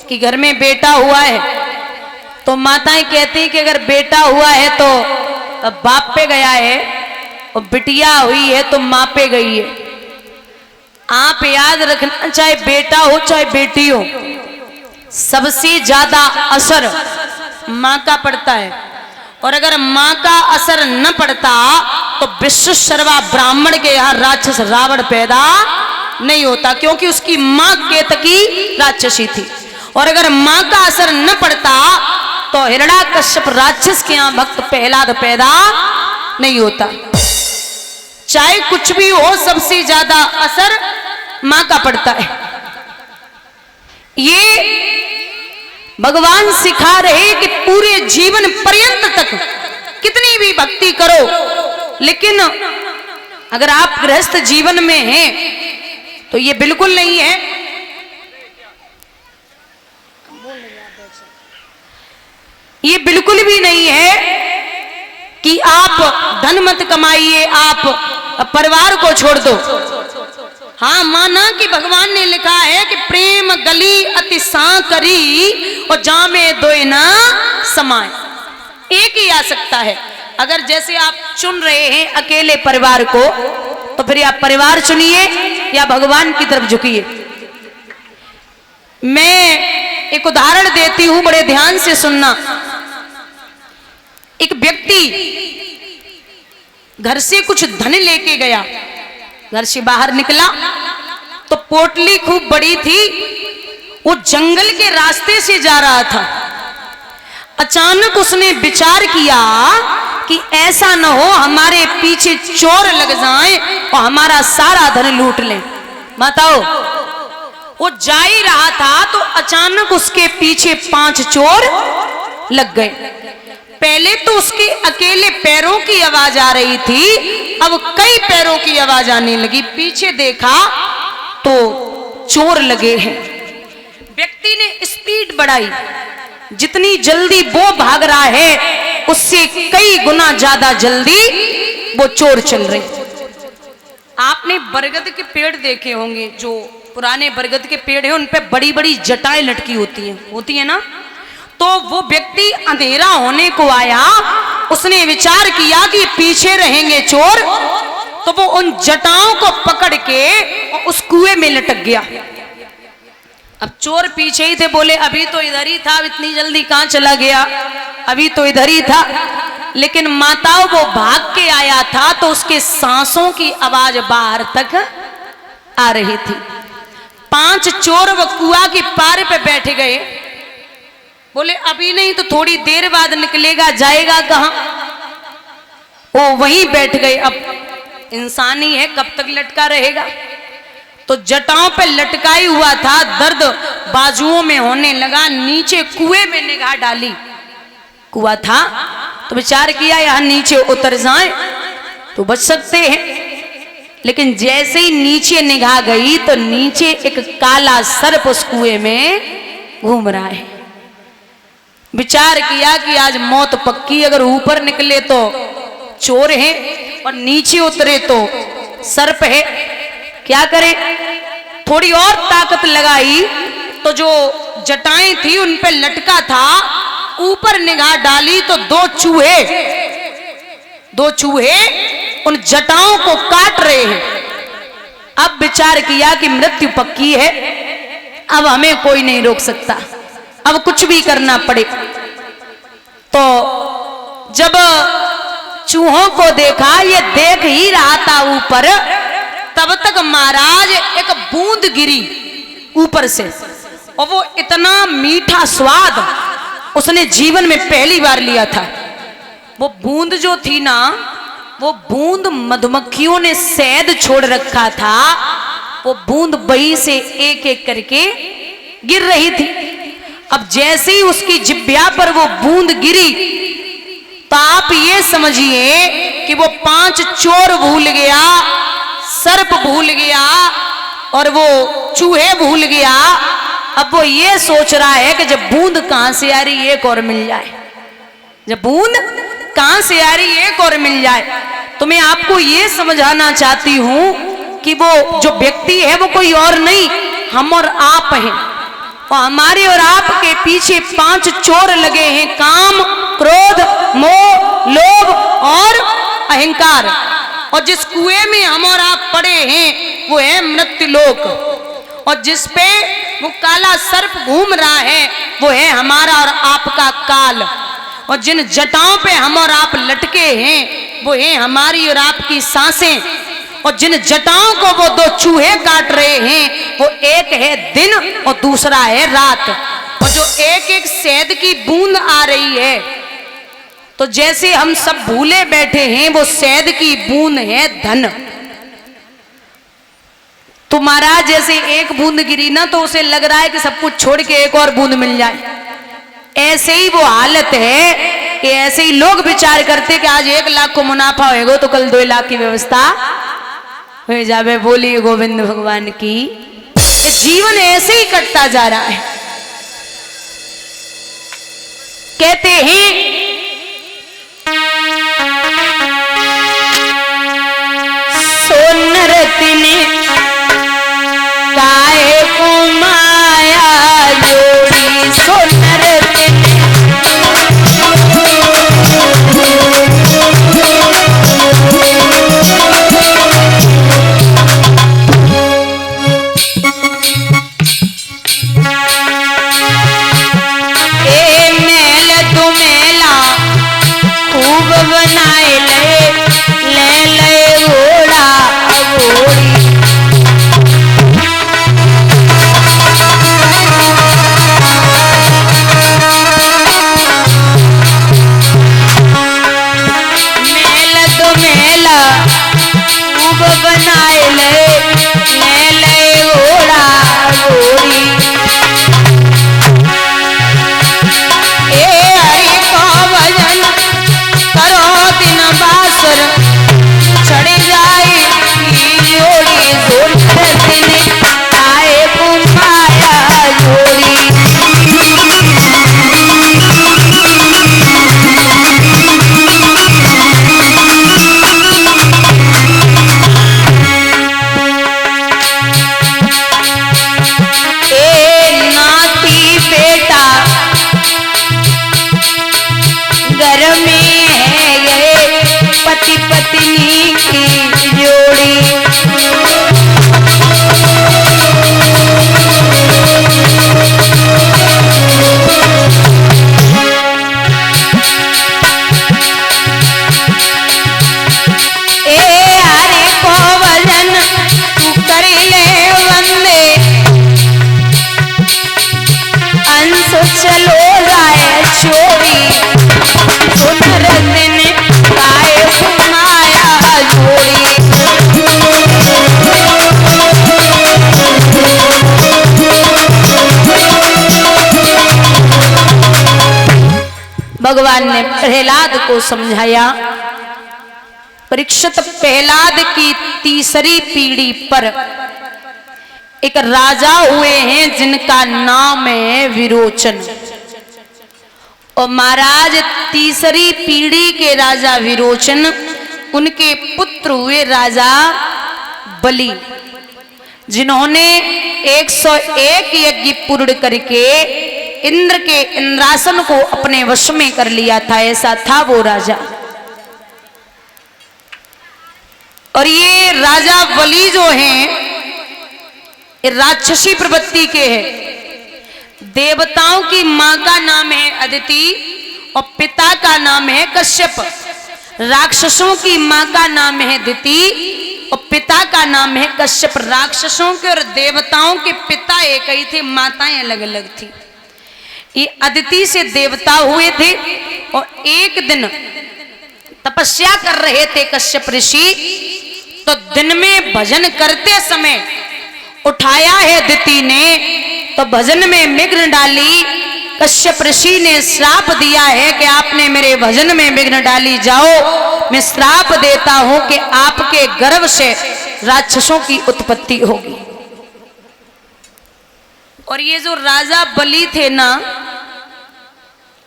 कि घर में बेटा हुआ है तो माताएं कहती हैं कि अगर बेटा हुआ है तो बाप पे गया है और बिटिया हुई है तो माँ पे गई है। आप याद रखना, चाहे बेटा हो चाहे बेटी हो, सबसे ज्यादा असर माँ का पड़ता है। और अगर माँ का असर न पड़ता तो विश्व सर्वा ब्राह्मण के यहाँ राक्षस रावण पैदा नहीं होता, क्योंकि उसकी माँ केतकी राक्षसी थी। और अगर माँ का असर न पड़ता तो हिरण्याकश्यप राक्षस के यहाँ भक्त प्रहलाद पैदा नहीं होता। चाहे कुछ भी हो, सबसे ज्यादा असर माँ का पड़ता है। ये भगवान सिखा रहे कि पूरे जीवन पर्यंत तक कितनी भी भक्ति करो, लेकिन अगर आप गृहस्थ जीवन में हैं तो ये बिल्कुल नहीं है। ये बिल्कुल भी नहीं है कि आप धन मत कमाइए, आप परिवार को छोड़ दो। हाँ, माना कि भगवान ने लिखा है कि प्रेम गली अति सांकरी और जामे दोए ना समाए, एक ही आ सकता है। अगर जैसे आप चुन रहे हैं अकेले परिवार को, तो फिर आप परिवार चुनिए या भगवान की तरफ झुकिए। मैं एक उदाहरण देती हूं, बड़े ध्यान से सुनना। एक व्यक्ति घर से कुछ धन लेके गया, घर से बाहर निकला तो पोटली खूब बड़ी थी, वो जंगल के रास्ते से जा रहा था। अचानक उसने विचार किया कि ऐसा न हो हमारे पीछे चोर लग जाएं और हमारा सारा धन लूट लें। बताओ, वो जा ही रहा था तो अचानक उसके पीछे 5 चोर लग गए। पहले तो उसके अकेले पैरों की आवाज आ रही थी, अब कई पैरों की आवाज आने लगी। पीछे देखा तो चोर लगे हैं। व्यक्ति ने स्पीड बढ़ाई, जितनी जल्दी वो भाग रहा है उससे कई गुना ज्यादा जल्दी वो चोर चल रहे। आपने बरगद के पेड़ देखे होंगे, जो पुराने बरगद के पेड़ हैं उन पे बड़ी बड़ी जटाएं लटकी होती है ना। तो वो व्यक्ति अंधेरा होने को आया, उसने विचार किया कि पीछे रहेंगे चोर, तो वो उन जटाओं को पकड़ के उस कुएं में लटक गया। अब चोर पीछे ही थे, बोले अभी तो इधर ही था, इतनी जल्दी कहां चला गया, अभी तो इधर ही था। लेकिन माताओं वो भाग के आया था तो उसके सांसों की आवाज बाहर तक आ रही थी। 5 चोर वो कुआं की पार पे बैठ गए, बोले अभी नहीं तो थोड़ी देर बाद निकलेगा, जाएगा कहां। वो वहीं बैठ गए। अब इंसान ही है, कब तक लटका रहेगा। तो जटाओं पे लटकाई हुआ था, दर्द बाजुओं में होने लगा। नीचे कुएं में निगाह डाली, कुआं था तो विचार किया यहां नीचे उतर जाएं तो बच सकते हैं। लेकिन जैसे ही नीचे निगाह गई तो नीचे एक काला सर्प उस कुएं में घूम रहा है। विचार किया कि आज मौत पक्की, अगर ऊपर निकले तो चोर है और नीचे उतरे तो सर्प है, क्या करें। थोड़ी और ताकत लगाई तो जो जटाएं थी उन पे लटका था, ऊपर निगाह डाली तो 2 चूहे उन जटाओं को काट रहे हैं। अब विचार किया कि मृत्यु पक्की है, अब हमें कोई नहीं रोक सकता, अब कुछ भी करना पड़े। तो जब चूहों को देखा, ये देख ही रहा था ऊपर, तब तक महाराज एक बूंद गिरी ऊपर से, और वो इतना मीठा स्वाद उसने जीवन में पहली बार लिया था। वो बूंद जो थी ना, वो बूंद मधुमक्खियों ने शहद छोड़ रखा था, वो बूंद बही से एक एक करके गिर रही थी। अब जैसे ही उसकी जिह्वा पर वो बूंद गिरी तो आप ये समझिए कि वो 5 चोर भूल गया, सर्प भूल गया और वो चूहे भूल गया। अब वो ये सोच रहा है कि जब बूंद कहां से आ रही एक और मिल जाए, जब बूंद कहां से आ रही एक और मिल जाए। तो मैं आपको ये समझाना चाहती हूं कि वो जो व्यक्ति है वो कोई और नहीं, हम और आप हैं। और हमारे और आपके पीछे 5 चोर लगे हैं, काम, क्रोध, मोह, लोभ और अहंकार। और जिस कुएं में हम और आप पड़े हैं वो है मृत्युलोक, और जिस पे वो काला सर्प घूम रहा है वो है हमारा और आपका काल। और जिन जटाओं पे हम और आप लटके हैं वो है हमारी और आपकी सांसें। और जिन जटाओं को वो 2 चूहे काट रहे हैं वो एक है दिन और दूसरा है रात। और जो एक एक शहद की बूंद आ रही है, तो जैसे हम सब भूले बैठे हैं वो शहद की बूंद है धन। तो महाराज जैसे एक बूंद गिरी ना तो उसे लग रहा है कि सब कुछ छोड़ के एक और बूंद मिल जाए, ऐसे ही वो हालत है कि ऐसे ही लोग विचार करते कि आज 1 लाख को मुनाफा होएगा तो कल 2 लाख की व्यवस्था हो जावे। बोलिए गोविंद भगवान की। ये जीवन ऐसे ही कटता जा रहा है। कहते हैं सोन रत्न काहे को माया जोड़ी, सोन भगवान ने प्रहलाद को समझाया। परीक्षित प्रहलाद की तीसरी पीढ़ी पर एक राजा हुए हैं जिनका नाम है विरोचन। और महाराज तीसरी पीढ़ी के राजा विरोचन, उनके पुत्र हुए राजा बलि, जिन्होंने 101 यज्ञ पूर्ण करके इंद्र के इंद्रासन को अपने वश में कर लिया था। ऐसा था वो राजा। और ये राजा बलि जो हैं, ये राक्षसी प्रवृत्ति के हैं। देवताओं की मां का नाम है अदिति और पिता का नाम है कश्यप। राक्षसों की मां का नाम है दिति और पिता का नाम है कश्यप। राक्षसों के और देवताओं के पिता एक ही थे, माताएं अलग अलग थी। ये अदिति से देवता हुए थे और एक दिन तपस्या कर रहे थे कश्यप ऋषि, तो दिन में भजन करते समय उठाया है दिति ने, तो भजन में विघ्न डाली। कश्यप ऋषि ने श्राप दिया है कि आपने मेरे भजन में विघ्न डाली, जाओ मैं श्राप देता हूं कि आपके गर्भ से राक्षसों की उत्पत्ति होगी। और ये जो राजा बलि थे ना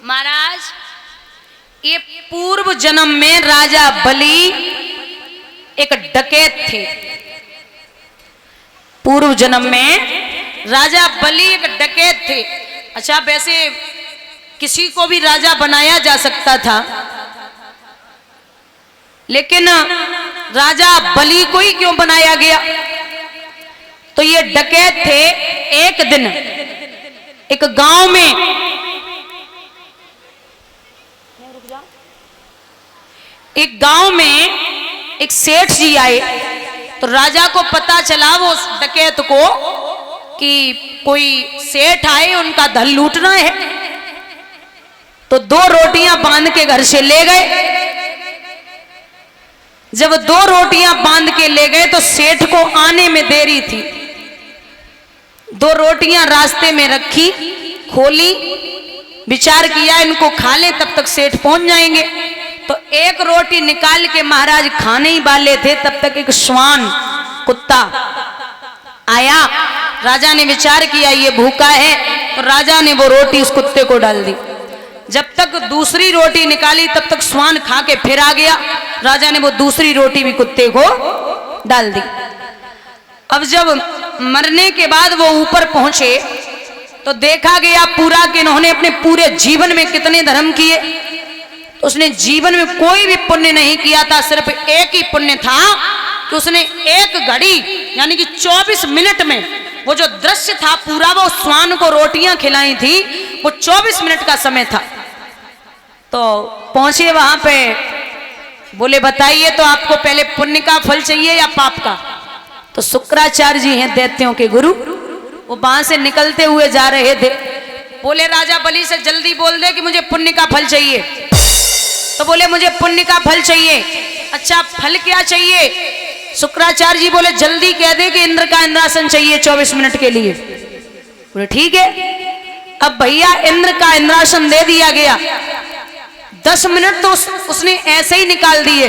महाराज, ये पूर्व जन्म में राजा बलि एक डकैत थे। पूर्व जन्म में राजा बलि एक डकैत थे। अच्छा, वैसे किसी को भी राजा बनाया जा सकता था, लेकिन राजा बलि को ही क्यों बनाया गया? तो ये डकैत थे। एक दिन एक गांव में एक सेठ जी आए। तो राजा को पता चला वो डकैत को कि कोई सेठ आए, उनका धन लूटना है। तो 2 रोटियां बांध के घर से ले गए। जब 2 रोटियां बांध के ले गए तो सेठ को आने में देरी थी। 2 रोटियां रास्ते में रखी, खोली, विचार किया इनको खा ले, तब तक सेठ पहुंच जाएंगे। तो 1 रोटी निकाल के महाराज खाने ही वाले थे, तब तक एक श्वान कुत्ता आया। राजा ने विचार किया ये भूखा है, तो राजा ने वो रोटी उस कुत्ते को डाल दी। जब तक दूसरी रोटी निकाली तब तक श्वान खा के फिर आ गया। राजा ने वो दूसरी रोटी भी कुत्ते को डाल दी। अब जब मरने के बाद वो ऊपर पहुंचे तो देखा गया पूरा कि इन्होंने अपने पूरे जीवन में कितने धर्म किए। तो उसने जीवन में कोई भी पुण्य नहीं किया था, सिर्फ एक ही पुण्य था कि उसने 1 घड़ी यानी कि 24 मिनट में वो जो दृश्य था पूरा, वो श्वान को रोटियां खिलाई थी, वो 24 मिनट का समय था। तो पहुंचे वहां पे, बोले बताइए तो आपको पहले पुण्य का फल चाहिए या पाप का? तो शुक्राचार्य जी हैं दैत्यों के गुरु, वो वहां से निकलते हुए जा रहे थे। बोले राजा बलि से जल्दी बोल दे कि मुझे पुण्य का फल चाहिए। तो बोले मुझे पुण्य का फल चाहिए। अच्छा, फल क्या चाहिए? शुक्राचार्य जी बोले जल्दी कह दे कि इंद्र का इंद्रासन चाहिए 24 मिनट के लिए। बोले ठीक है। अब भैया इंद्र का इंद्रासन दे दिया गया। 10 मिनट तो उसने ऐसे ही निकाल दिए।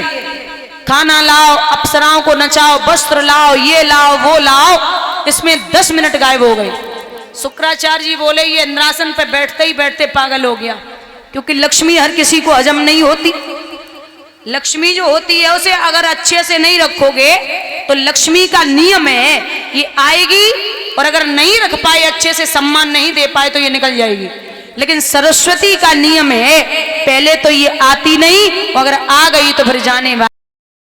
खाना लाओ, अप्सराओं को नचाओ, वस्त्र लाओ, ये लाओ, वो लाओ, इसमें 10 मिनट गायब हो गए। शुक्राचार्य जी बोले ये इंद्रासन पे बैठते ही बैठते पागल हो गया, क्योंकि लक्ष्मी हर किसी को हजम नहीं होती। लक्ष्मी जो होती है उसे अगर अच्छे से नहीं रखोगे तो लक्ष्मी का नियम है ये आएगी, और अगर नहीं रख पाए, अच्छे से सम्मान नहीं दे पाए तो ये निकल जाएगी। लेकिन सरस्वती का नियम है पहले तो ये आती नहीं, अगर आ गई तो फिर जाने वाली।